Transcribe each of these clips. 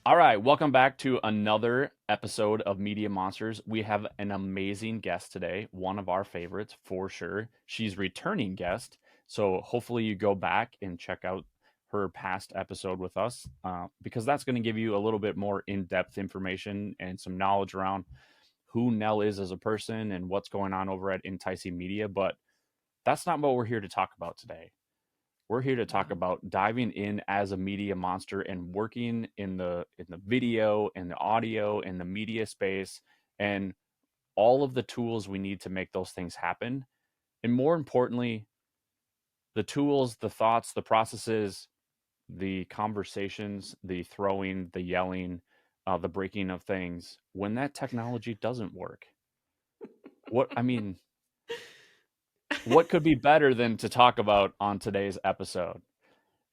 All right, welcome back to another episode of Media Monsters. We have an amazing guest today, one of our favorites for sure. She's returning guest, so hopefully you go back and check out her past episode with us because that's going to give you a little bit more in-depth information and some knowledge around who Nell is as a person and what's going on over at EntiCEing Media. But that's not what we're here to talk about today. We're here to talk No. about diving in as a media monster and working in the video and the audio and the media space and all of the tools we need to make those things happen. And more importantly, the tools, the thoughts, the processes, the conversations, the throwing, the yelling, the breaking of things when that technology doesn't work. What I mean, what could be better than to talk about on today's episode?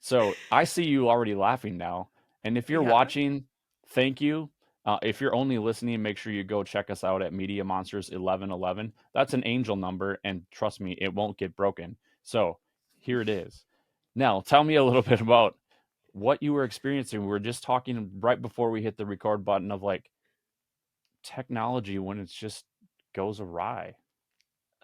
So I see you already laughing now. And if you're Yeah. watching, thank you. If you're only listening, make sure you go check us out at Media Monsters 1111. That's an angel number, and trust me, it won't get broken. So here it is. Now, tell me a little bit about what you were experiencing. We were just talking right before we hit the record button of like technology when it just goes awry.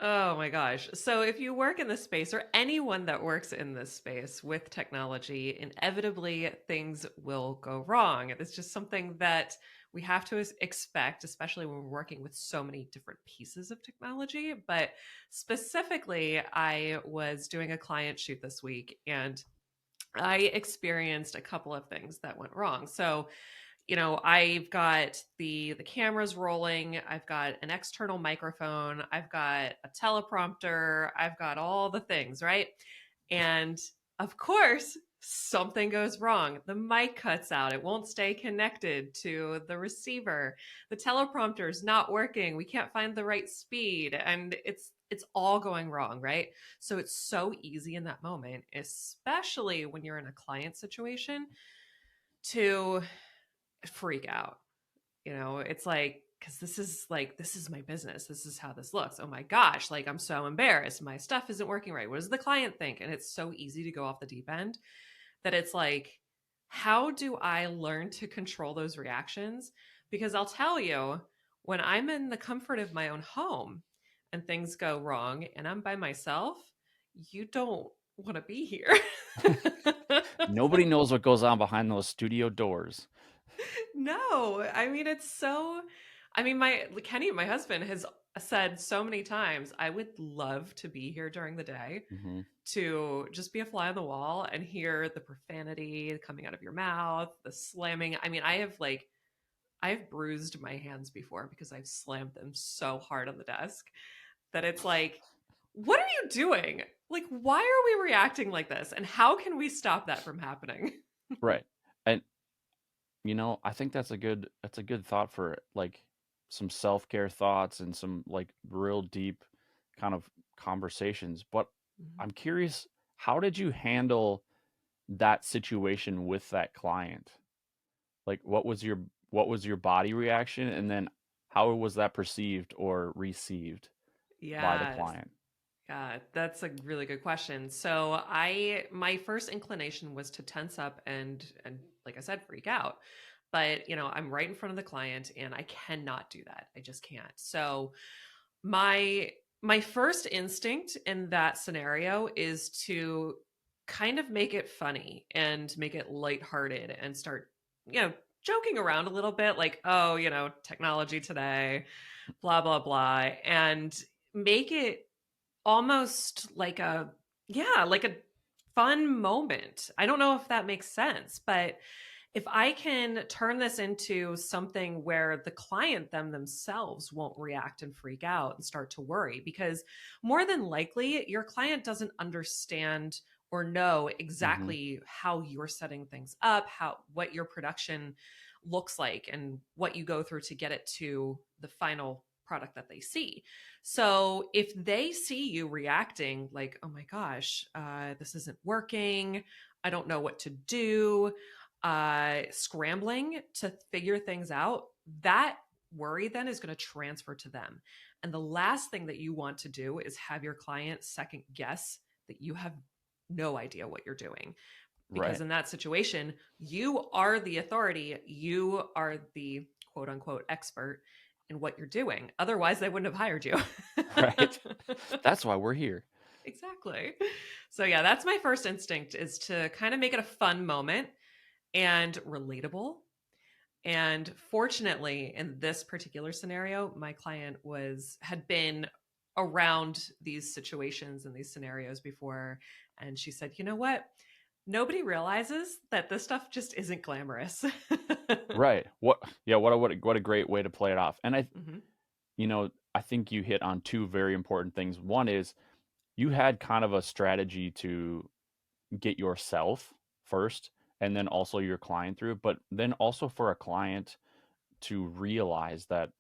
Oh my gosh. So if you work in this space or anyone that works in this space with technology, inevitably things will go wrong. It's just something that we have to expect, especially when we're working with so many different pieces of technology. But specifically, I was doing a client shoot this week and I experienced a couple of things that went wrong. So I've got the cameras rolling, I've got an external microphone, I've got a teleprompter, I've got all the things, right? And of course, something goes wrong. The mic cuts out. It won't stay connected to the receiver. The teleprompter is not working. We can't find the right speed and it's all going wrong, right? So it's so easy in that moment, especially when you're in a client situation to freak out. It's like, because this is my business. This is how this looks. Oh my gosh, like I'm so embarrassed. My stuff isn't working right. What does the client think? And it's so easy to go off the deep end that it's like, how do I learn to control those reactions? Because I'll tell you, when I'm in the comfort of my own home and things go wrong and I'm by myself, you don't want to be here. Nobody knows what goes on behind those studio doors. No, I mean my Kenny, my husband, has said so many times, I would love to be here during the day Hmm. to just be a fly on the wall and hear the profanity coming out of your mouth, the slamming. I mean, I've bruised my hands before because I've slammed them so hard on the desk that it's like, what are you doing? Like, why are we reacting like this? And how can we stop that from happening? Right. And I think that's a good thought for like some self-care thoughts and some like real deep kind of conversations. But I'm curious, how did you handle that situation with that client? Like what was your body reaction and then how was that perceived or received by the Yes. client? Yeah, that's a really good question. So my first inclination was to tense up and like I said, freak out. But, I'm right in front of the client and I cannot do that. I just can't. So my my first instinct in that scenario is to kind of make it funny and make it lighthearted and start, joking around a little bit like, oh, technology today, blah blah blah, and make it almost like a fun moment. I don't know if that makes sense, but if I can turn this into something where the client themselves won't react and freak out and start to worry, because more than likely your client doesn't understand or know Hmm. exactly how you're setting things up, how what your production looks like and what you go through to get it to the final product that they see. So if they see you reacting like, oh my gosh, this isn't working, I don't know what to do, scrambling to figure things out, that worry then is going to transfer to them. And the last thing that you want to do is have your client second guess that you have no idea what you're doing. because Right. in that situation, you are the authority, you are the quote unquote expert in what you're doing. Otherwise, they wouldn't have hired you. Right. That's why we're here. Exactly. So yeah, that's my first instinct, is to kind of make it a fun moment and relatable. And fortunately, in this particular scenario, my client had been around these situations and these scenarios before, and she said, "You know what? Nobody realizes that this stuff just isn't glamorous." Right. What a great way to play it off. And Hmm. I think you hit on two very important things. One is you had kind of a strategy to get yourself first and then also your client through, but then also for a client to realize that,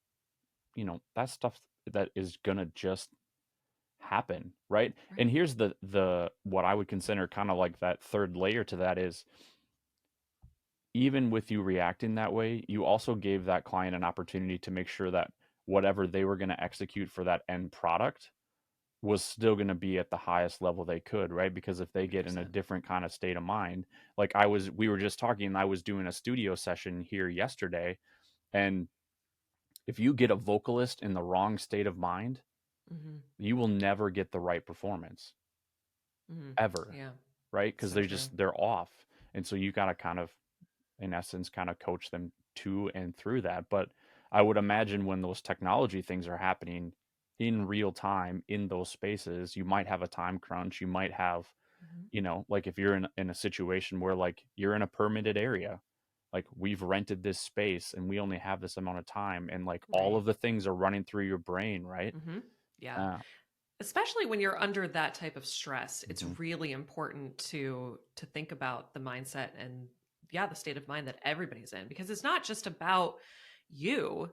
that stuff that is gonna just happen, right? And Right. here's the what I would consider kind of like that third layer to that is even with you reacting that way, you also gave that client an opportunity to make sure that whatever they were going to execute for that end product was still going to be at the highest level they could, right? Because if they get in a 100%. different kind of state of mind, like we were just talking, and I was doing a studio session here yesterday, and if you get a vocalist in the wrong state of mind, Hmm. you will never get the right performance Hmm. ever, Yeah, right? Because so true. they're off, and so you got to kind of, in essence, kind of coach them to and through that. But I would imagine when those technology things are happening in real time in those spaces, you might have a time crunch. You might have, Hmm. like if you're in a situation where like you're in a permitted area, like we've rented this space and we only have this amount of time, and like all Right. of the things are running through your brain, right? Hmm. Yeah. Uh, Especially when you're under that type of stress, it's mhm, really important to think about the mindset and, yeah, the state of mind that everybody's in, because it's not just about you.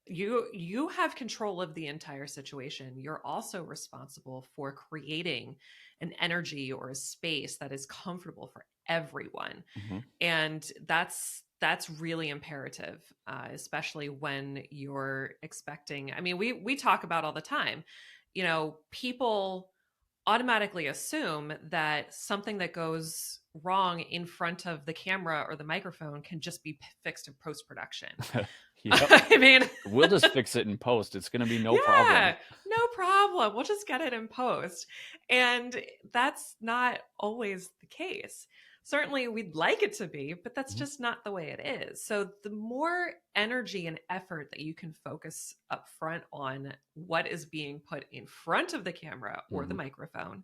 You have control of the entire situation. You're also responsible for creating an energy or a space that is comfortable for everyone. mhm, And that's really imperative, especially when you're expecting. I mean, we talk about all the time, people automatically assume that something that goes wrong in front of the camera or the microphone can just be fixed in post production. yep. I mean, We'll just fix it in post. It's going to be no problem. yeah, no problem. We'll just get it in post. And that's not always the case. Certainly, we'd like it to be, but that's Mhm, just not the way it is. So, the more energy and effort that you can focus up front on what is being put in front of the camera or the mhm. microphone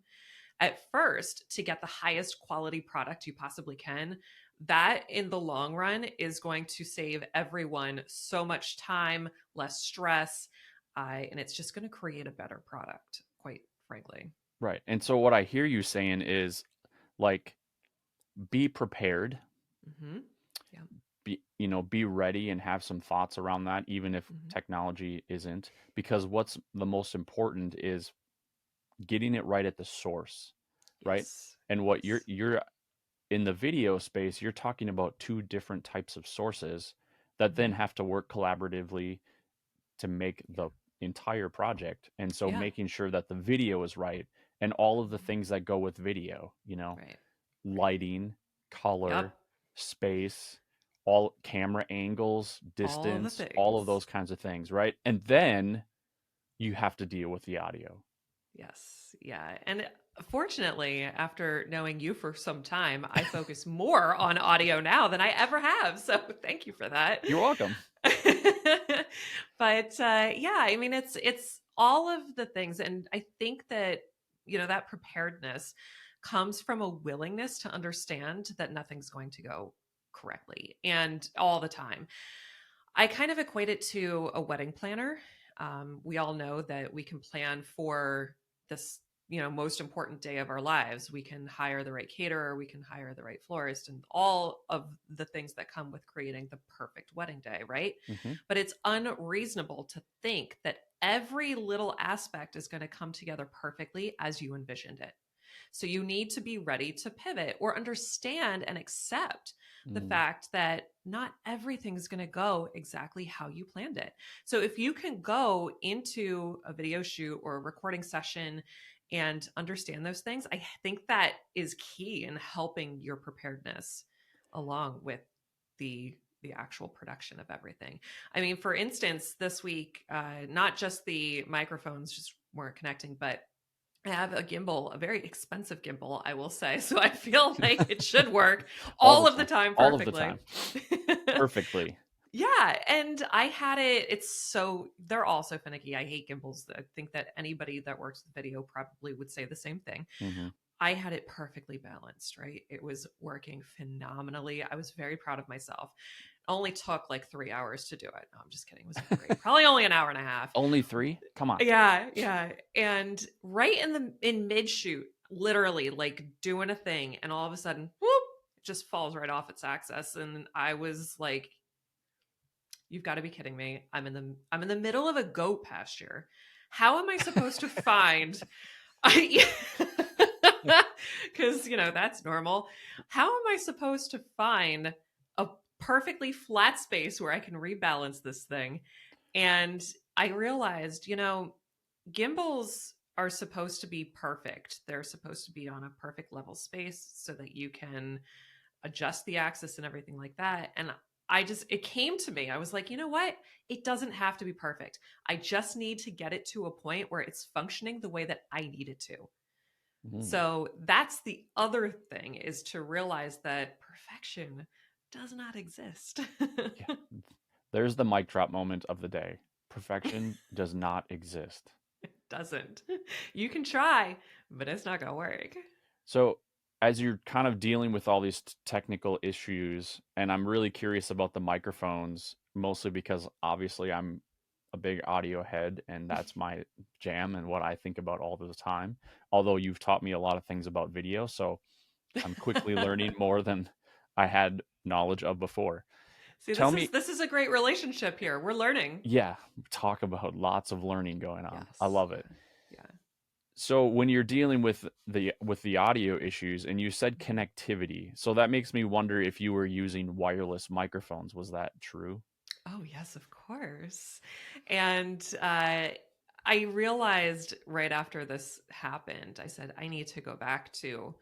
at first to get the highest quality product you possibly can, that in the long run is going to save everyone so much time, less stress, and it's just going to create a better product, quite frankly. Right. And so what I hear you saying is like be prepared, Hmm. Yeah. be ready and have some thoughts around that even if Hmm. technology isn't, because what's the most important is getting it right at the source, right? Yes. And what Yes. you're in the video space, you're talking about two different types of sources that then Hmm. have to work collaboratively to make the entire project. And so Yeah. making sure that the video is right and all of the Mhm. things that go with video, Right. Right. lighting, color, Yep. space, all camera angles, All the distance, all of things. those kinds of things, right? And then you have to deal with the audio. Yes. Yeah. And fortunately, after knowing you for some time, I focus more on audio now than I ever have. So thank you for that. You're welcome. But yeah, I mean, it's all of the things, and I think that that preparedness comes from a willingness to understand that nothing's going to go correctly and all the time. I kind of equate it to a wedding planner. We all know that we can plan for this, most important day of our lives. We can hire the right caterer, we can hire the right florist, and all of the things that come with creating the perfect wedding day, right? Hmm. But it's unreasonable to think that every little aspect is going to come together perfectly as you envisioned it. So you need to be ready to pivot or understand and accept the Mm. fact that not everything is going to go exactly how you planned it. So if you can go into a video shoot or a recording session and understand those things, I think that is key in helping your preparedness along with the actual production of everything. I mean, for instance, this week, not just the microphones just weren't connecting, but I have a gimbal, a very expensive gimbal, I will say. So I feel like it should work All all the of the time. time All of the perfectly. time. Perfectly. Yeah, and I had it. They're all so finicky. I hate gimbals. I think that anybody that works with video probably would say the same thing. Mm-hmm. I had it perfectly balanced, right? It was working phenomenally. I was very proud of myself. It only took like 3 hours to do it. No, I'm just kidding. It was great. Probably only an hour and a half. Only 3? Come on. Yeah, yeah. And right in mid shoot, literally like doing a thing, and all of a sudden, whoop, it just falls right off its axis. And I was like, you've got to be kidding me. I'm in the middle of a goat pasture. How am I supposed to find I because that's normal. How am I supposed to find a perfectly flat space where I can rebalance this thing? And I realized, gimbals are supposed to be perfect. They're supposed to be on a perfect level space so that you can adjust the axis and everything like that. And it came to me. I was like, you know what? It doesn't have to be perfect. I just need to get it to a point where it's functioning the way that I need it to. Mm. So that's the other thing, is to realize that perfection does not exist. Yeah. There's the mic drop moment of the day. Perfection does not exist. Doesn't. You can try, but it's not going to work. So, as you're kind of dealing with all these technical issues, and I'm really curious about the microphones, mostly because obviously I'm a big audio head and that's my jam and what I think about all the time. Although you've taught me a lot of things about video, so I'm quickly learning more than I had knowledge of before. See, Tell this me, is this is a great relationship here. We're learning. yeah, talk about lots of learning going on. I Yes. love Yeah. it. Yeah. So when you're dealing with the audio issues and you said Mhm. connectivity, so that makes me wonder if you were using wireless microphones. Was that true? Oh, yes, of course. And I realized right after this happened, I said, I need to go back to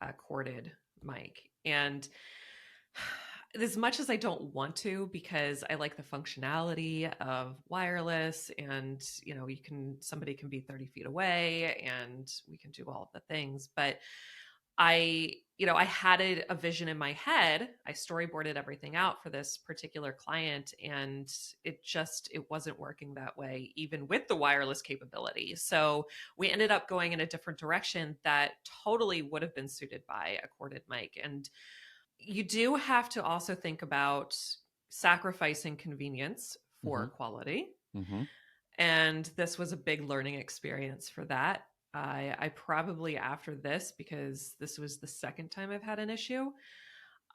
a corded mic. And as much as I don't want to, because I like the functionality of wireless, and somebody can be 30 feet away and we can do all of the things. But I had a vision in my head. I storyboarded everything out for this particular client, and it wasn't working that way, even with the wireless capability. So we ended up going in a different direction that totally would have been suited by a corded mic. And you do have to also think about sacrificing convenience for Mm-hmm. quality. Mm-hmm. And this was a big learning experience for that. I probably, after this, because this was the second time I've had an issue.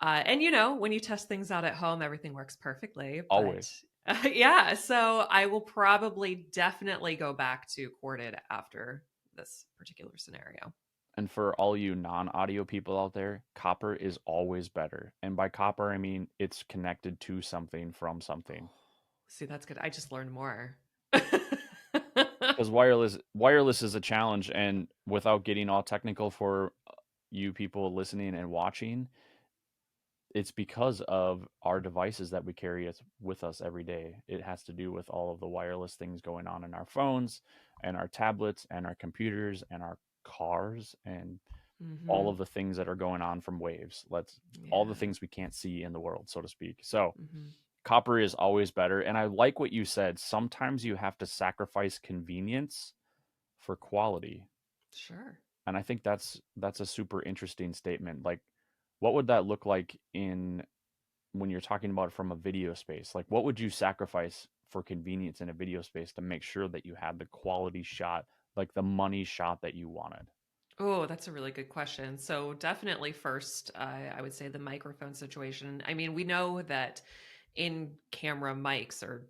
And when you test things out at home, everything works perfectly. But Always. yeah, so I will probably definitely go back to corded after this particular scenario. And for all you non-audio people out there, copper is always better. And by copper, I mean it's connected to something from Oh, something. see, that's good. I just learned more. Because wireless is a challenge, and without getting all technical for you people listening and watching, it's because of our devices that we carry with us every day. It has to do with all of the wireless things going on in our phones and our tablets and our computers and our cars and all Hmm. of the things that are going on from waves. Let's all the Yeah. things we can't see in the world, so to speak. So, Hmm. copper is always better, and I like what you said. Sometimes you have to sacrifice convenience for quality. Sure. And I think that's a super interesting statement. Like what would that look like in when you're talking about it from a video space? Like what would you sacrifice for convenience in a video space to make sure that you had the quality shot, like the money shot that you wanted? Oh, that's a really good question. So, definitely first, I would say the microphone situation. I mean, we know that in camera mics are,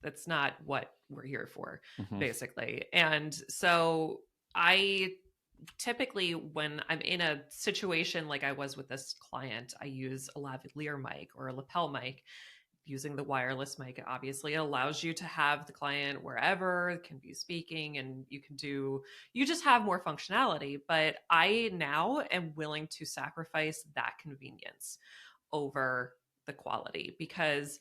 that's not what we're here for, Hmm. basically. And so, I typically, when I'm in a situation like I was with this client, I use a lavalier mic or a lapel mic using the wireless mic, obviously, it allows you to have the client wherever, can be speaking, and you just have more functionality. But I now am willing to sacrifice that convenience over the quality because,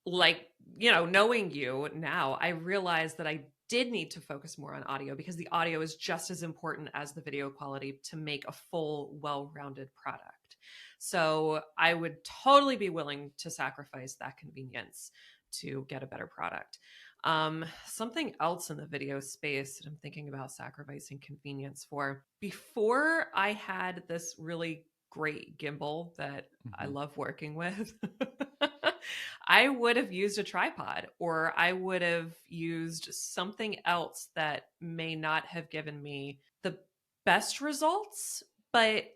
like, knowing you now, I realize that I did need to focus more on audio because the audio is just as important as the video quality to make a full, well-rounded product. So I would totally be willing to sacrifice that convenience to get a better product. Something else in the video space that I'm thinking about sacrificing convenience for. Before I had this really great gimbal that I Mhm. love working with, I would have used a tripod, or I would have used something else that may not have given me the best results, but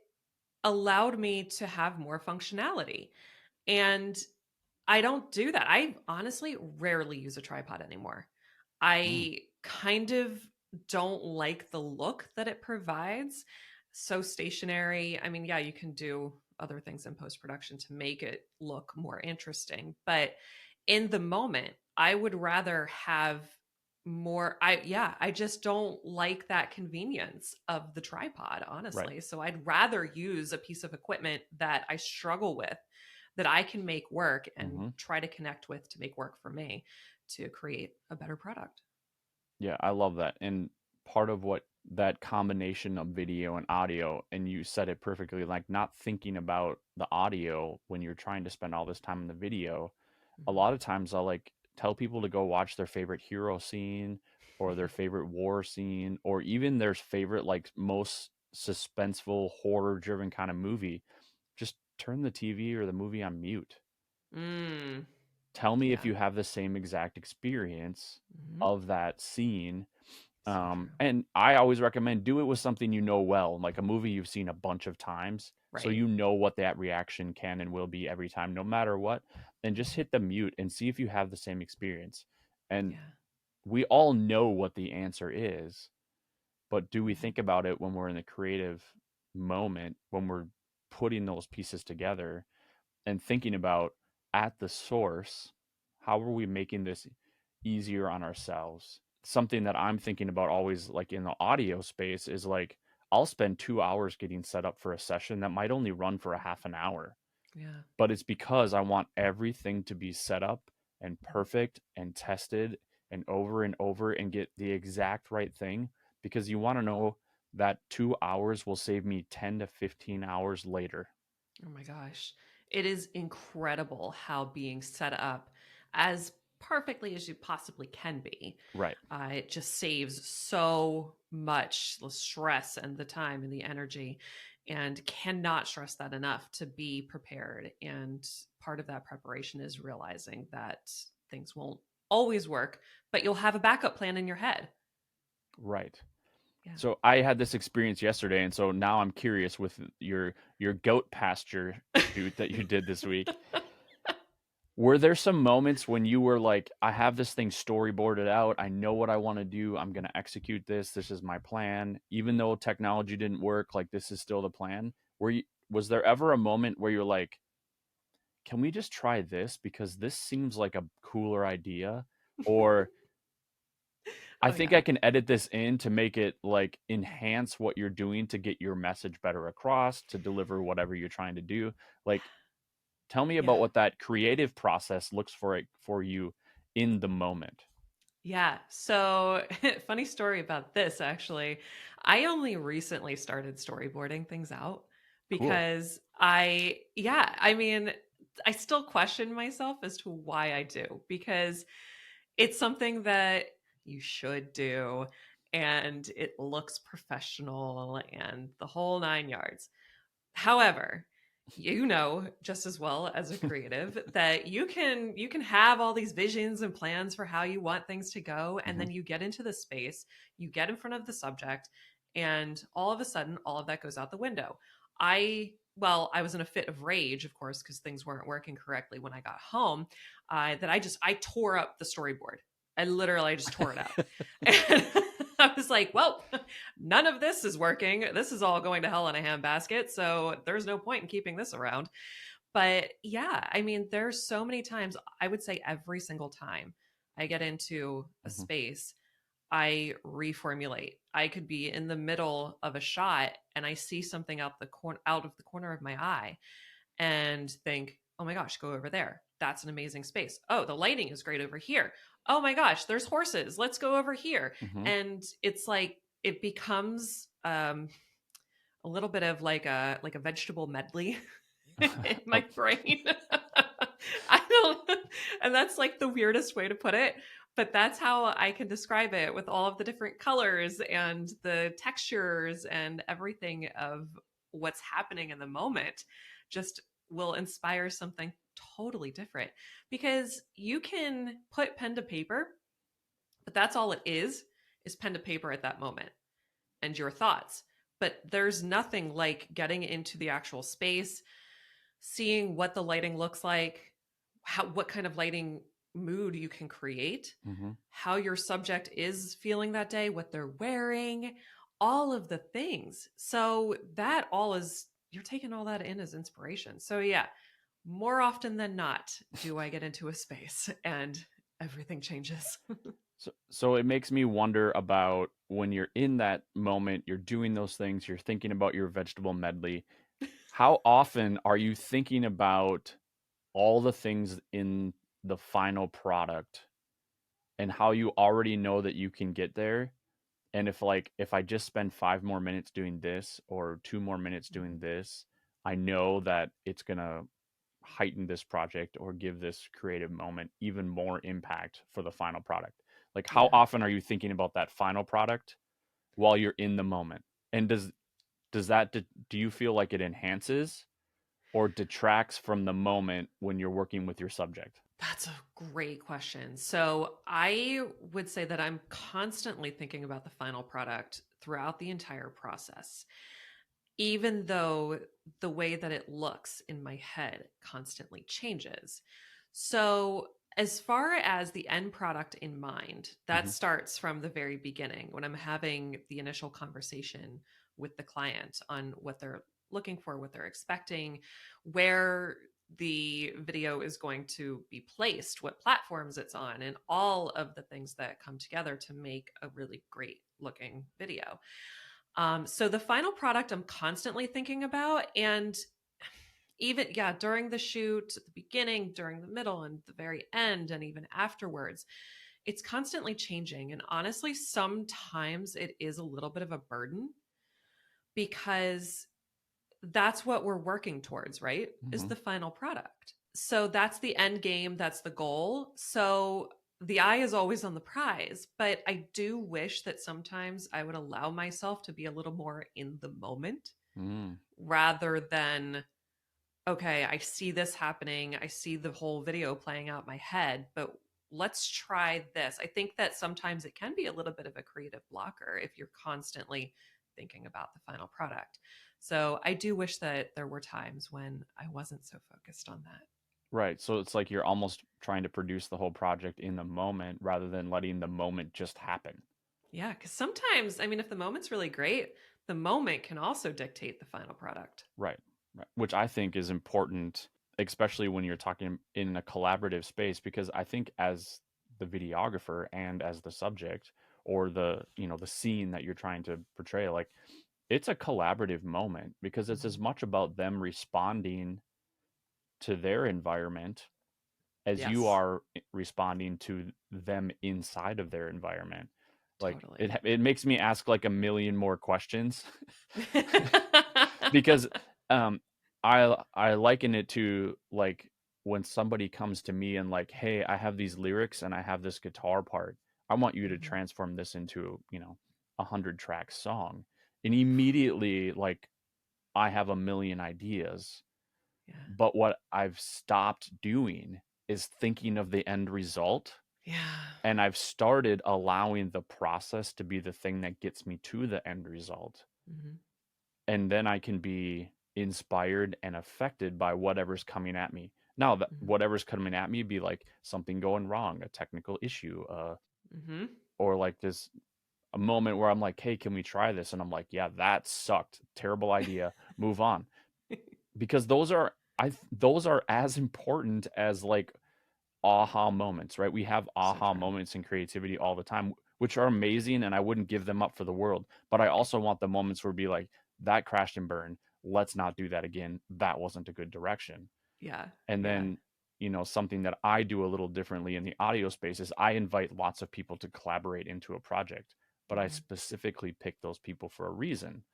allowed me to have more functionality. And I don't do that. I honestly rarely use a tripod anymore. Mm. I kind of don't like the look that it provides. So stationary. I mean, yeah, you can do other things in post production to make it look more interesting, but in the moment, I would rather have more. I just don't like that convenience of the tripod, Right. honestly. So I'd rather use a piece of equipment that I struggle with, that I can make work and Mhm. try to connect with to make work for me to create a better product. Yeah, I love that. And part of what that combination of video and audio, and you said it perfectly, like not thinking about the audio when you're trying to spend all this time in the video. A Mhm. lot of times I'll like tell people to go watch their favorite hero scene or their favorite war scene or even their favorite like most suspenseful horror driven kind of movie. Just turn the TV or the movie on mute. Mm, Tell me if yeah. you have the same exact experience Mhm. of that scene. So true. And I always recommend do it with something you know well, like a movie you've seen a bunch of times, so Right. you know what that reaction can and will be every time, no matter what. And just Mhm. hit the mute and see if you have the same experience. And Yeah. we all know what the answer is, but do we Mhm. think about it when we're in the creative moment, when we're putting those pieces together and thinking about at the source, how are we making this easier on ourselves? Something that I'm thinking about always, like in the audio space, is like I'll spend 2 hours getting set up for a session that might only run for a half an hour, Yeah. but it's because I want everything to be set up and perfect and tested and over and get the exact right thing, because you want to know that 2 hours will save me 10 to 15 hours later. Oh my gosh. It is incredible how being set up as perfectly as you possibly can be, Right. it just saves so much the stress and the time and the energy, and cannot stress that enough to be prepared. And part of that preparation is realizing that things won't always work, but you'll have a backup plan in your head. Right. Yeah. So I had this experience yesterday, and so now I'm curious with your goat pasture shoot that you did this week. Were there some moments when you were like, I have this thing storyboarded out, I know what I want to do, I'm going to execute this, this is my plan, even though technology didn't work, like this is still the plan? Was there ever a moment where you're like, can we just try this because this seems like a cooler idea? Or I Oh think yeah. I can edit this in to make it like enhance what you're doing to get your message better across, to deliver whatever you're trying to do. Like, tell me Yeah. about what that creative process looks for it for you in the moment. Yeah. So, funny story about this actually. I only recently started storyboarding things out Cool. because I mean, I still question myself as to why I do, because it's something that you should do and it looks professional and the whole nine yards. However, you know just as well as a creative that you can have all these visions and plans for how you want things to go, and Hmm. then you get into the space, you get in front of the subject, and all of a sudden all of that goes out the window. I was in a fit of rage, of course, because things weren't working correctly when I got home. That I tore up the storyboard. I literally just tore it up. And I was like, well, none of this is working. This is all going to hell in a handbasket. So there's no point in keeping this around. But yeah, I mean, there's so many times, I would say every single time I get into a Mhm. space, I reformulate. I could be in the middle of a shot and I see something out of the corner of my eye and think, "Oh my gosh, go over there. That's an amazing space. Oh, the lighting is great over here. Oh my gosh, there's horses. Let's go over here." Mhm. And it's like it becomes a little bit of like a vegetable medley in my Oh, brain. I don't, and that's like the weirdest way to put it, but that's how I can describe it with all of the different colors and the textures and everything of what's happening in the moment just will inspire something totally different because you can put pen to paper, but that's all it is pen to paper at that moment and your thoughts. But there's nothing like getting into the actual space, seeing what the lighting looks like, what kind of lighting mood you can create, mhm. how your subject is feeling that day, what they're wearing, all of the things. So that all is you're taking all that in as inspiration. So yeah, more often than not do I get into a space and everything changes. So it makes me wonder about when you're in that moment, you're doing those things, you're thinking about your vegetable medley. How often are you thinking about all the things in the final product and how you already know that you can get there? And if I just spend 5 more minutes doing this or 2 more minutes doing this, I know that it's gonna heighten this project or give this creative moment even more impact for the final product. Like how Yeah. often are you thinking about that final product while you're in the moment? And does that do you feel like it enhances or detracts from the moment when you're working with your subject? That's a great question. So I would say that I'm constantly thinking about the final product throughout the entire process, even though the way that it looks in my head constantly changes. So, as far as the end product in mind, that Hmm. starts from the very beginning when I'm having the initial conversation with the client on what they're looking for, what they're expecting, where the video is going to be placed, what platforms it's on, and all of the things that come together to make a really great looking video. So the final product I'm constantly thinking about, and even yeah, during the shoot, at the beginning, during the middle, and the very end, and even afterwards, it's constantly changing. And honestly, sometimes it is a little bit of a burden because that's what we're working towards, right? Is Hmm. the final product. So that's the end game, that's the goal. So the eye is always on the prize, but I do wish that sometimes I would allow myself to be a little more in the moment Mm. rather than, okay, I see this happening, I see the whole video playing out in my head, but let's try this. I think that sometimes it can be a little bit of a creative blocker if you're constantly thinking about the final product. So I do wish that there were times when I wasn't so focused on that. Right. So it's like you're almost trying to produce the whole project in the moment rather than letting the moment just happen. Yeah, because sometimes, I mean, if the moment's really great, the moment can also dictate the final product. Right. Right. Which I think is important, especially when you're talking in a collaborative space, because I think as the videographer and as the subject or the scene that you're trying to portray, like it's a collaborative moment because it's as Mhm. much about them responding to their environment as you Yes, are responding to them inside of their environment. Like totally. it makes me ask like a million more questions because um I liken it to like when somebody comes to me and like, hey, I have these lyrics and I have this guitar part. I want you to Mhm. transform this into, 100-track song. And immediately like I have a million ideas. Yeah. But what I've stopped doing is thinking of the end result. Yeah. And I've started allowing the process to be the thing that gets me to the end result. Mhm. And then I can be inspired and affected by whatever's coming at me. Now, that Mhm. whatever's coming at me be like something going wrong, a technical issue, Mhm. or like this a moment where I'm like, hey, can we try this? And I'm like, yeah, that sucked. Terrible idea. Move on. Because those are those are as important as like aha moments, right? We have So aha true. moments in creativity all the time, which are amazing, and I wouldn't give them up for the world. But I also want the moments where be like, that crashed and burned. Let's not do that again. That wasn't a good direction. Yeah. And Yeah. then, something that I do a little differently in the audio space is I invite lots of people to collaborate into a project, but I Hmm. specifically pick those people for a reason,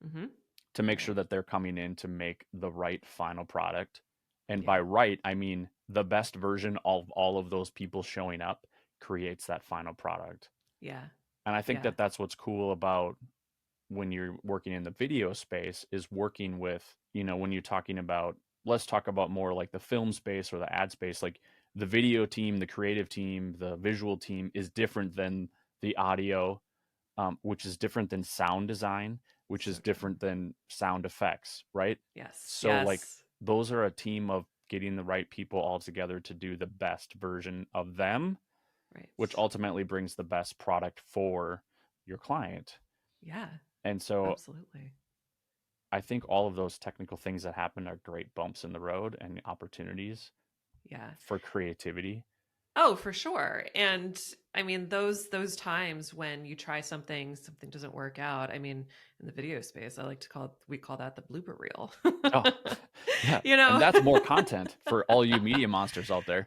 Hmm. to make sure Right. that they're coming in to make the right final product. And by Yeah. right, I mean the best version of all of those people showing up creates that final product. Yeah. And I think Yeah. that that's what's cool about when you're working in the video space, is working with, when you're talking about, let's talk about more like the film space or the ad space, like the video team, the creative team, the visual team is different than the audio, which is different than sound design, which So is true. different than sound effects, right? Yes. So, like, Yes. those are a team of getting the right people all together to do the best version of them, which Right. ultimately brings the best product for your client. Yeah. And so, Absolutely. I think all of those technical things that happen are great bumps in the road and opportunities Yeah. for creativity. Oh, for sure. And I mean those times when you try something, something doesn't work out. I mean, in the video space, I like to call we call that the blooper reel. Oh, yeah. You And know? that's more content for all you media monsters out there.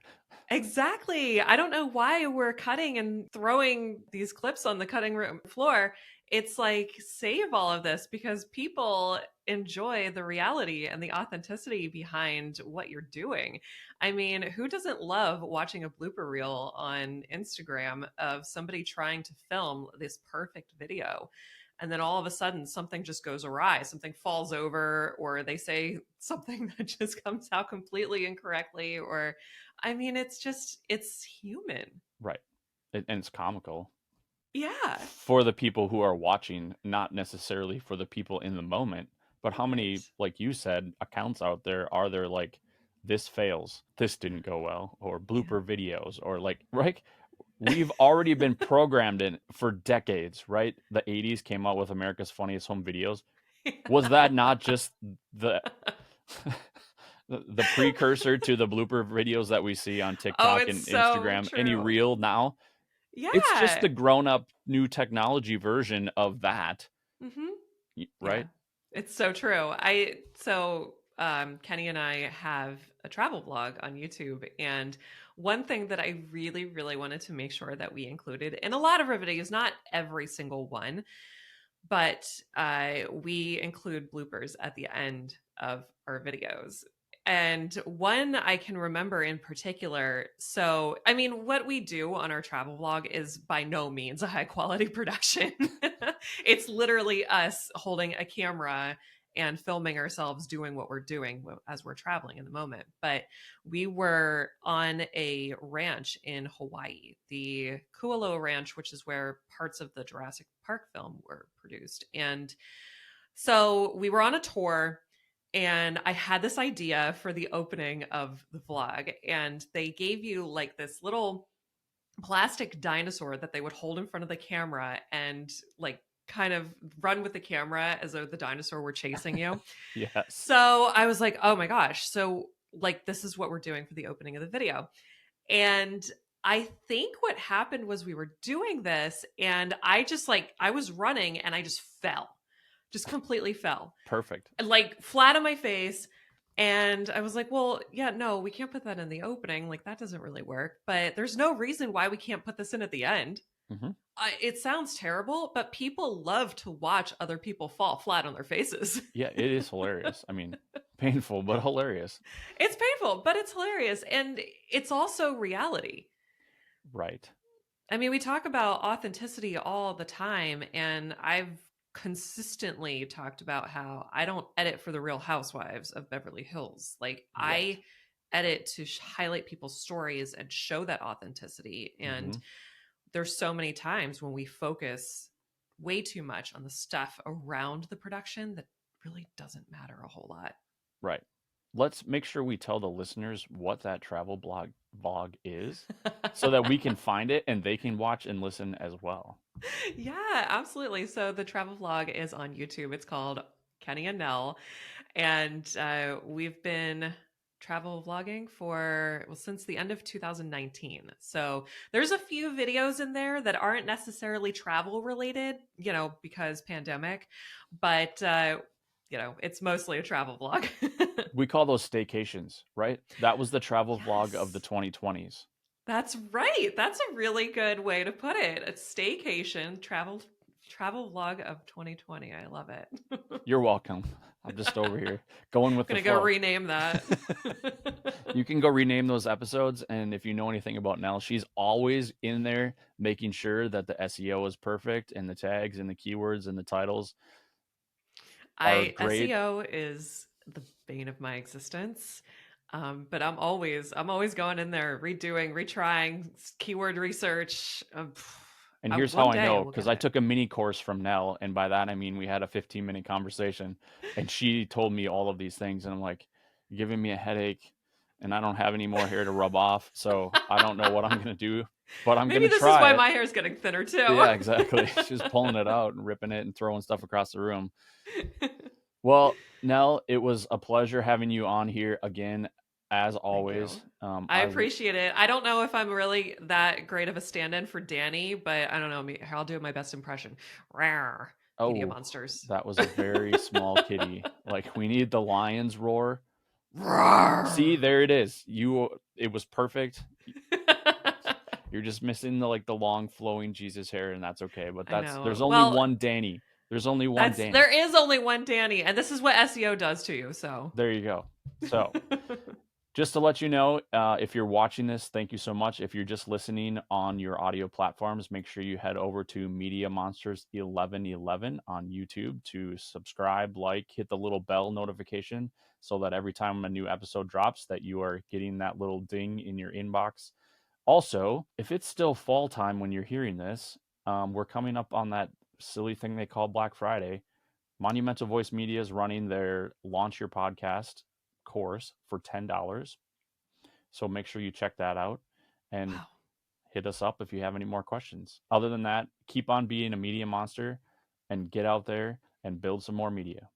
Exactly. I don't know why we're cutting and throwing these clips on the cutting room floor. It's like, save all of this because people enjoy the reality and the authenticity behind what you're doing. I mean, who doesn't love watching a blooper reel on Instagram of somebody trying to film this perfect video? And then all of a sudden, something just goes awry, something falls over, or they say something that just comes out completely incorrectly, or I mean, it's human. Right. And it's comical Yeah. for the people who are watching, not necessarily for the people in the moment. But how Right. many, like you said, accounts out there are there like, this fails, this didn't go well, or Yeah. blooper videos, or like, right? We've already been programmed in for decades, right? The 80s came out with America's Funniest Home Videos. Was Yeah. that not just the the precursor to the blooper videos that we see on Oh, TikTok it's and so Instagram? Any true. reel now? It's just Yeah. the grown up new technology version of that, Hmm. Yeah. right? It's so true. Kenny and I have a travel blog on YouTube, and one thing that I really, really wanted to make sure that we included in a lot of our videos, not every single one, but we include bloopers at the end of our videos. And one I can remember in particular. So, I mean, what we do on our travel vlog is by no means a high quality production. It's literally us holding a camera and filming ourselves doing what we're doing as we're traveling in the moment. But we were on a ranch in Hawaii, the Kualo Ranch, which is where parts of the Jurassic Park film were produced. And so we were on a tour, and I had this idea for the opening of the vlog. And they gave you like this little plastic dinosaur that they would hold in front of the camera and like kind of run with the camera as though the dinosaur were chasing you. Yes. So I was like, oh my gosh. So, like, this is what we're doing for the opening of the video. And I think what happened was we were doing this, and I was running and I just fell, just completely fell, Perfect. like flat on my face. And I was like, well, yeah, no, we can't put that in the opening. Like, that doesn't really work. But there's no reason why we can't put this in at the end. Hmm. It sounds terrible, but people love to watch other people fall flat on their faces. Yeah, it is hilarious. I mean, painful, but hilarious. It's painful, but it's hilarious. And it's also reality. Right. I mean, we talk about authenticity all the time, and I've consistently talked about how I don't edit for the Real Housewives of Beverly Hills. Like, Right. I edit to highlight people's stories and show that authenticity. And Hmm. there's so many times when we focus way too much on the stuff around the production that really doesn't matter a whole lot. Right. Let's make sure we tell the listeners what that travel blog vlog is so that we can find it and they can watch and listen as well. Yeah, absolutely. So the travel vlog is on YouTube. It's called Kenny and Nell. And we've been travel vlogging for, well, since the end of 2019. So there's a few videos in there that aren't necessarily travel related, because pandemic, but it's mostly a travel vlog. We call those staycations, right? That was the travel vlog of the Yes. 2020s. That's right. That's a really good way to put it. A staycation travel vlog of 2020. I love it. You're welcome. I'm just over here going with the Gonna go flow. rename that. You can go rename those episodes. And if you know anything about Nell, she's always in there making sure that the SEO is perfect and the tags and the keywords and the titles are I great. SEO is the bane of my existence. But I'm always going in there, redoing, retrying keyword research. And here's how One I day know, we'll because get I it. took a mini course from Nell, and by that I mean we had a 15-minute conversation, and she told me all of these things, and I'm like, you're giving me a headache, and I don't have any more hair to rub off, so I don't know what I'm gonna do, but I'm Maybe gonna this is try why it. my hair is getting thinner too. Yeah, exactly. She's pulling it out and ripping it and throwing stuff across the room. Well, Nell, it was a pleasure having you on here again, as Thank always. you. I I appreciate it. I don't know if I'm really that great of a stand-in for Danny, but I don't know. I'll do my best impression. Rawr, media oh, monsters. that was a very small kitty. Like we need the lion's roar. See, Rawr. there it is. It was perfect. You're just missing the long flowing Jesus hair, and that's okay. But I there's know. only Well, one Danny. There's only one Danny. there is only one Danny, and this is what SEO does to you. So, There you go. So just to let you know, if you're watching this, thank you so much. If you're just listening on your audio platforms, make sure you head over to Media Monsters 1111 on YouTube to subscribe, hit the little bell notification so that every time a new episode drops, that you are getting that little ding in your inbox. Also, if it's still fall time when you're hearing this, we're coming up on that silly thing they call Black Friday. Monumental Voice Media is running their Launch Your Podcast course for $10. So make sure you check that out and wow. hit us up if you have any more questions. Other than that, keep on being a media monster and get out there and build some more media.